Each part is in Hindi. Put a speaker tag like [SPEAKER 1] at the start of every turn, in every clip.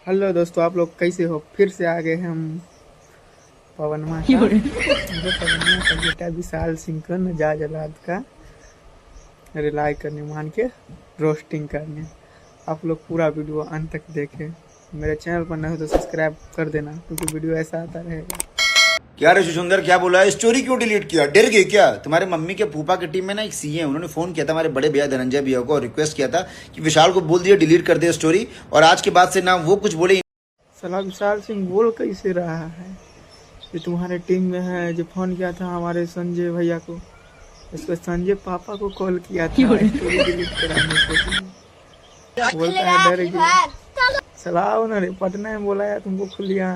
[SPEAKER 1] हेलो दोस्तों, आप लोग कैसे हो? फिर से आ गए हम पवनमा का बेटा विशाल सिंह का नजाज आजाद का रिलाई करने मान के रोस्टिंग करने। आप लोग पूरा वीडियो अंत तक देखें। मेरे चैनल पर न हो तो सब्सक्राइब कर देना, क्योंकि वीडियो ऐसा आता रहेगा।
[SPEAKER 2] क्या रे सुंदर, क्या बोला है? स्टोरी क्यों डिलीट किया? डर गए क्या? तुम्हारे मम्मी के फूफा की टीम में ना एक सीए है, उन्होंने फोन किया था हमारे बड़े भैया धनंजय भैया को और रिक्वेस्ट किया था कि विशाल को बोल दिया डिलीट कर दे स्टोरी। और आज के बाद से ना वो कुछ बोले।
[SPEAKER 1] सलाह विशाल सिंह बोल कैसे रहा है? ये तुम्हारे टीम में है। जो फोन किया था हमारे संजय भैया को, इसको संजय पापा को कॉल किया था स्टोरी डिलीट कराने के लिए। बोलता है डर गया। सलाह ना रे, पटना में बोला है तुमको खुलिया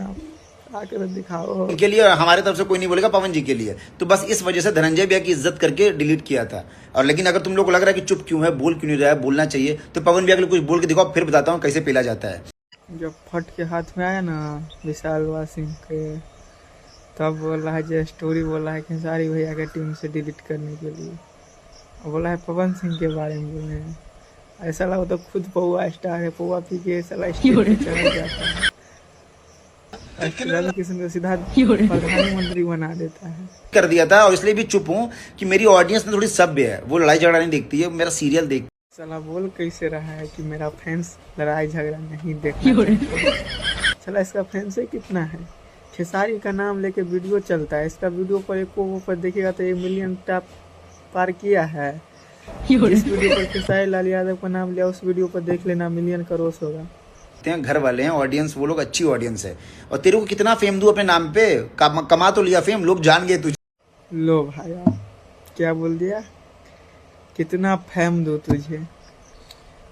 [SPEAKER 1] आकर दिखाओ।
[SPEAKER 2] इनके लिए हमारे तरफ से कोई नहीं बोलेगा, पवन जी के लिए। तो बस इस वजह से धनंजय भैया की इज्जत करके डिलीट किया था। और लेकिन अगर तुम लोग को लग रहा है कि चुप क्यों है, बोल क्यों नहीं रहा है, बोलना चाहिए, तो पवन भैया के लिए कुछ बोल के दिखाओ, फिर बताता हूँ कैसे पेला जाता है।
[SPEAKER 1] जब फट के हाथ में आया ना विशाल सिंह के, तब बोला है जो स्टोरी बोला है खेसारी भैया के टीम से डिलीट करने के लिए। बोला है पवन सिंह के बारे में बोले हैं। ऐसा लगा तो खुद पौआ स्टार है, पौआ पी के साला स्टेज पे चढ़ जाता है। रवि किशन को सीधा प्रधानमंत्री बना देता है।
[SPEAKER 2] कर दिया था और इसलिए भी चुप हूँ कि मेरी ऑडियंस में थोड़ी सभ्य है, वो लड़ाई झगड़ा नहीं देखती है, मेरा सीरियल देखती है।
[SPEAKER 1] साला बोल कैसे रहा है कि मेरा फैंस लड़ाई झगड़ा नहीं देखना। चला इसका फैंस कितना है? खेसारी का नाम लेके वीडियो चलता है, इसका वीडियो पर एक पर देखिएगा तो 1 मिलियन टॉप पार किया है। इस वीडियो पर खेसारी लाल यादव का नाम लिया, उस वीडियो पर देख लेना मिलियन क्रॉस होगा।
[SPEAKER 2] घर वाले हैं, ऑडियंस वो लोग अच्छी ऑडियंस है। और तेरे को कितना फेम दूं अपने नाम पे? कमा तो लिया फेम, लोग जान गए तुझे।
[SPEAKER 1] लो भाया, क्या बोल दिया? कितना फेम दूं तुझे?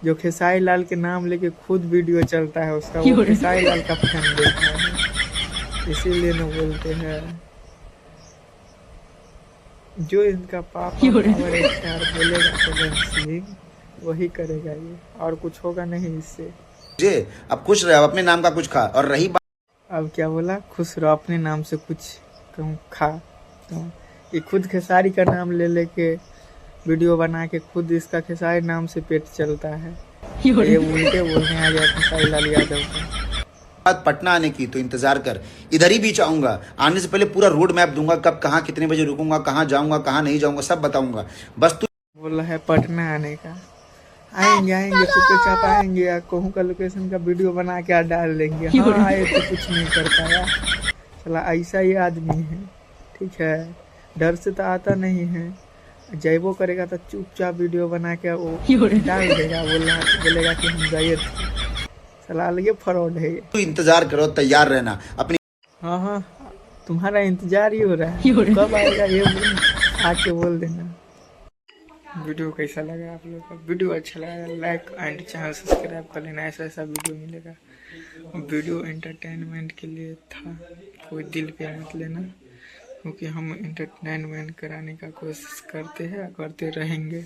[SPEAKER 1] जो खेसारी लाल के नाम लेके खुद वीडियो चलता है उसका, वो खेसारी लाल का फेम देता है, इसीलिए न बोलते हैं। जो इनका पापा पावर स्टार बोलेगा पवन सिंह वही करेगा ये, और कुछ होगा नहीं इससे।
[SPEAKER 2] अब खुश रहे, अब अपने नाम का कुछ खा। और रही बात,
[SPEAKER 1] अब क्या बोला? खुश रहो, अपने नाम से कुछ खा। तो ये खुद खेसारी का नाम ले लेके वीडियो बना के खुद इसका खेसारी नाम से पेट चलता है। ये उल्टे बोलने आ गया खेसारी लाल यादव को।
[SPEAKER 2] बात पटना आने की तो इंतजार कर, इधर ही बीच आऊंगा। आने से पहले पूरा रोड मैप दूंगा, कब कहाँ कितने बजे रुकूंगा, कहाँ जाऊंगा कहाँ नहीं जाऊंगा, सब बताऊंगा। बस तू
[SPEAKER 1] बोल रहा है पटना आने का। आएंगे चुपचाप आएंगे, या कहूँ का लोकेशन का वीडियो बना के डाल देंगे। हाँ आए तो कुछ नहीं कर पाया। चला ऐसा ही आदमी है, ठीक है। डर से तो आता नहीं है, जैबो करेगा तो चुपचाप वीडियो बना के वो डाल देगा। बोलेगा कि हम गए थे। चला अलगे फ्रॉड है।
[SPEAKER 2] तू इंतजार करो, तैयार रहना अपनी।
[SPEAKER 1] हाँ, तुम्हारा इंतजार ही हो रहा है, कब आएगा ये आके बोल देना। वीडियो कैसा लगा आप लोग का? वीडियो अच्छा लगा लाइक एंड चैनल सब्सक्राइब कर लेना, ऐसा वीडियो मिलेगा। वीडियो एंटरटेनमेंट के लिए था, कोई दिल पे मत लेना, क्योंकि हम एंटरटेनमेंट कराने का कोशिश करते हैं, करते रहेंगे।